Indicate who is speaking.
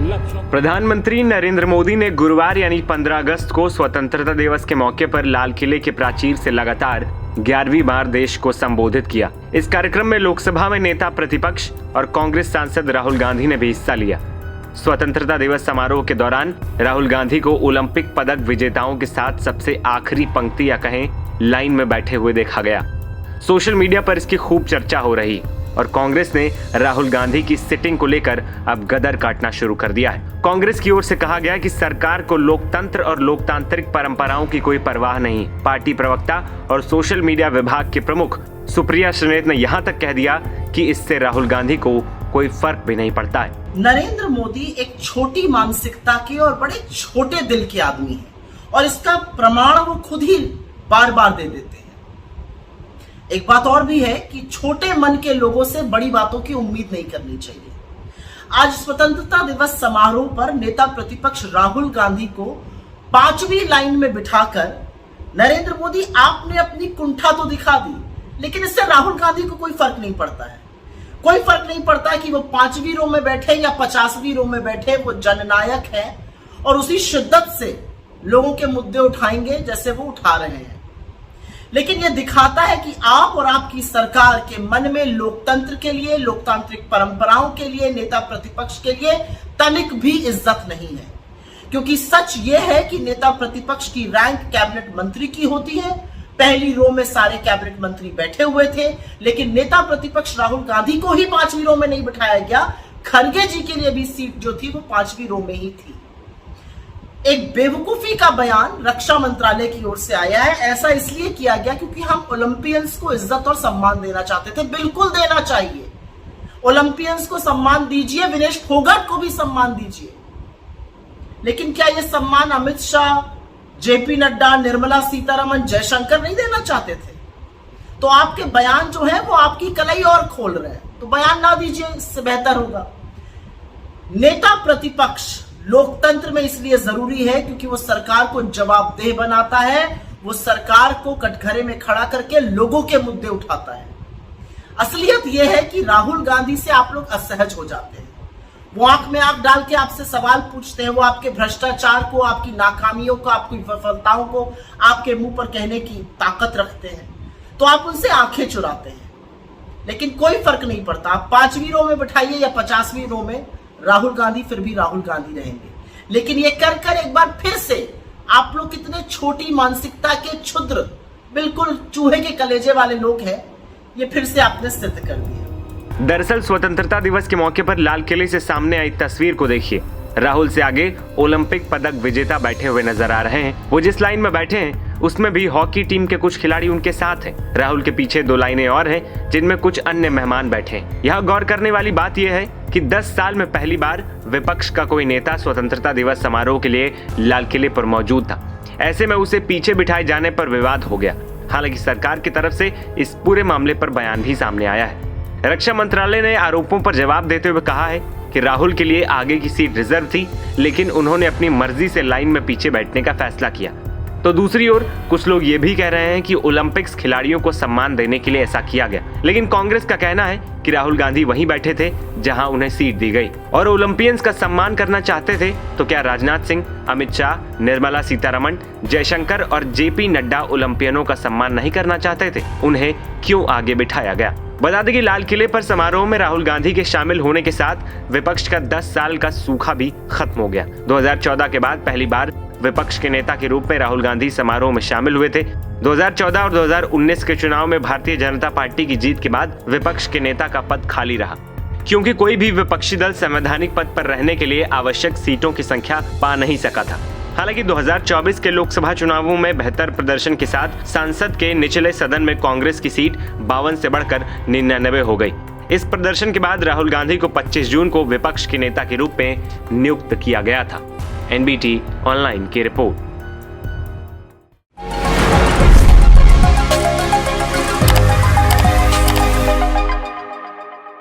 Speaker 1: लक्ष्यों।
Speaker 2: प्रधानमंत्री नरेंद्र मोदी ने गुरुवार यानी 15 अगस्त को स्वतंत्रता दिवस के मौके पर लाल किले के प्राचीर से लगातार 11वीं बार देश को संबोधित किया। इस कार्यक्रम में लोकसभा में नेता प्रतिपक्ष और कांग्रेस सांसद राहुल गांधी ने भी हिस्सा लिया। स्वतंत्रता दिवस समारोह के दौरान राहुल गांधी को ओलंपिक पदक विजेताओं के साथ सबसे आखिरी पंक्ति या कहें लाइन में बैठे हुए देखा गया। सोशल मीडिया पर इसकी खूब चर्चा हो रही और कांग्रेस ने राहुल गांधी की सिटिंग को लेकर अब गदर काटना शुरू कर दिया है। कांग्रेस की ओर से कहा गया कि सरकार को लोकतंत्र और लोकतांत्रिक परंपराओं की कोई परवाह नहीं। पार्टी प्रवक्ता और सोशल मीडिया विभाग के प्रमुख सुप्रिया श्रीनेत ने यहां तक कह दिया कि इससे राहुल गांधी को कोई फर्क भी नहीं पड़ता है।
Speaker 3: नरेंद्र मोदी एक छोटी मानसिकता के और बड़े छोटे दिल के आदमी हैं और इसका प्रमाण वो खुद ही बार बार दे देते हैं। एक बात और भी है कि छोटे मन के लोगों से बड़ी बातों की उम्मीद नहीं करनी चाहिए। आज स्वतंत्रता दिवस समारोह पर नेता प्रतिपक्ष राहुल गांधी को 5वीं लाइन में बिठाकर नरेंद्र मोदी आपने अपनी कुंठा तो दिखा दी, लेकिन इससे राहुल गांधी को कोई फर्क नहीं पड़ता है। कोई फर्क नहीं पड़ता कि वो 5वीं रो में बैठे या 50वीं रो में बैठे, वो जननायक है और उसी शिद्दत से लोगों के मुद्दे उठाएंगे जैसे वो उठा रहे हैं। लेकिन यह दिखाता है कि आप और आपकी सरकार के मन में लोकतंत्र के लिए, लोकतांत्रिक परंपराओं के लिए, नेता प्रतिपक्ष के लिए तनिक भी इज्जत नहीं है। क्योंकि सच यह है कि नेता प्रतिपक्ष की रैंक कैबिनेट मंत्री की होती है। पहली रो में सारे कैबिनेट मंत्री बैठे हुए थे, लेकिन नेता प्रतिपक्ष राहुल गांधी को ही 5वीं रो में नहीं बिठाया गया। खड़गे जी के लिए भी सीट जो थी वो 5वीं रो में ही थी। एक बेवकूफी का बयान रक्षा मंत्रालय की ओर से आया है। ऐसा इसलिए किया गया क्योंकि हम ओलंपियंस को इज्जत और सम्मान देना चाहते थे। बिल्कुल देना चाहिए, ओलंपियंस को सम्मान दीजिए, विनेश फोगाट को भी सम्मान दीजिए। लेकिन क्या यह सम्मान अमित शाह, जेपी नड्डा, निर्मला सीतारमण, जयशंकर नहीं देना चाहते थे? तो आपके बयान जो है वो आपकी कलाई और खोल रहे हैं, तो बयान ना दीजिए, इससे बेहतर होगा। नेता प्रतिपक्ष लोकतंत्र में इसलिए जरूरी है क्योंकि वो सरकार को जवाबदेह बनाता है, वो सरकार को कटघरे में खड़ा करके लोगों के मुद्दे उठाता है। असलियत यह है कि राहुल गांधी से आप लोग असहज हो जाते हैं। वो आंख में आंख डाल के आपसे सवाल पूछते हैं, वो आपके भ्रष्टाचार को, आपकी नाकामियों को, आपकी विफलताओं को आपके मुंह पर कहने की ताकत रखते हैं, तो आप उनसे आंखें चुराते हैं। लेकिन कोई फर्क नहीं पड़ता, आप 5वीं रो में बिठाइए या 50वीं रो में, राहुल गांधी फिर भी राहुल गांधी रहेंगे। लेकिन ये कर एक बार फिर से आप लोग कितने छोटी मानसिकता के क्षुद्र, बिल्कुल चूहे के कलेजे वाले लोग हैं, ये फिर से आपने सिद्ध कर दिया।
Speaker 2: दरअसल स्वतंत्रता दिवस के मौके पर लाल किले से सामने आई तस्वीर को देखिए। राहुल से आगे ओलंपिक पदक विजेता बैठे हुए नजर आ रहे हैं। वो जिस लाइन में बैठे हैं उसमें भी हॉकी टीम के कुछ खिलाड़ी उनके साथ हैं। राहुल के पीछे 2 लाइनें और हैं जिनमें कुछ अन्य मेहमान बैठे हैं। यहाँ गौर करने वाली बात यह है कि 10 साल में पहली बार विपक्ष का कोई नेता स्वतंत्रता दिवस समारोह के लिए लाल किले पर मौजूद था। ऐसे में उसे पीछे बिठाए जाने पर विवाद हो गया। हालांकि सरकार की तरफ से इस पूरे मामले पर बयान भी सामने आया है। रक्षा मंत्रालय ने आरोपों पर जवाब देते हुए कहा है कि राहुल के लिए आगे की सीट रिजर्व थी, लेकिन उन्होंने अपनी मर्जी से लाइन में पीछे बैठने का फैसला किया। तो दूसरी ओर कुछ लोग ये भी कह रहे हैं कि ओलंपिक्स खिलाड़ियों को सम्मान देने के लिए ऐसा किया गया, लेकिन कांग्रेस का कहना है कि राहुल गांधी वहीं बैठे थे जहां उन्हें सीट दी गई और ओलंपियंस का सम्मान करना चाहते थे। तो क्या राजनाथ सिंह, अमित शाह, निर्मला सीतारमण, जयशंकर और जेपी नड्डा ओलंपियनों का सम्मान नहीं करना चाहते थे? उन्हें क्यों आगे बिठाया गया? बता दें कि लाल किले पर समारोह में राहुल गांधी के शामिल होने के साथ विपक्ष का 10 साल का सूखा भी खत्म हो गया। 2014 के बाद पहली बार विपक्ष के नेता के रूप में राहुल गांधी समारोह में शामिल हुए थे। 2014 और 2019 के चुनाव में भारतीय जनता पार्टी की जीत के बाद विपक्ष के नेता का पद खाली रहा, क्योंकि कोई भी विपक्षी दल संवैधानिक पद पर रहने के लिए आवश्यक सीटों की संख्या पा नहीं सका था। हालांकि 2024 के लोकसभा चुनावों में बेहतर प्रदर्शन के साथ संसद के निचले सदन में कांग्रेस की सीट 52 से बढ़कर 99 हो गई। इस प्रदर्शन के बाद राहुल गांधी को 25 जून को विपक्ष के नेता के रूप में नियुक्त किया गया था। NBT ऑनलाइन की रिपोर्ट।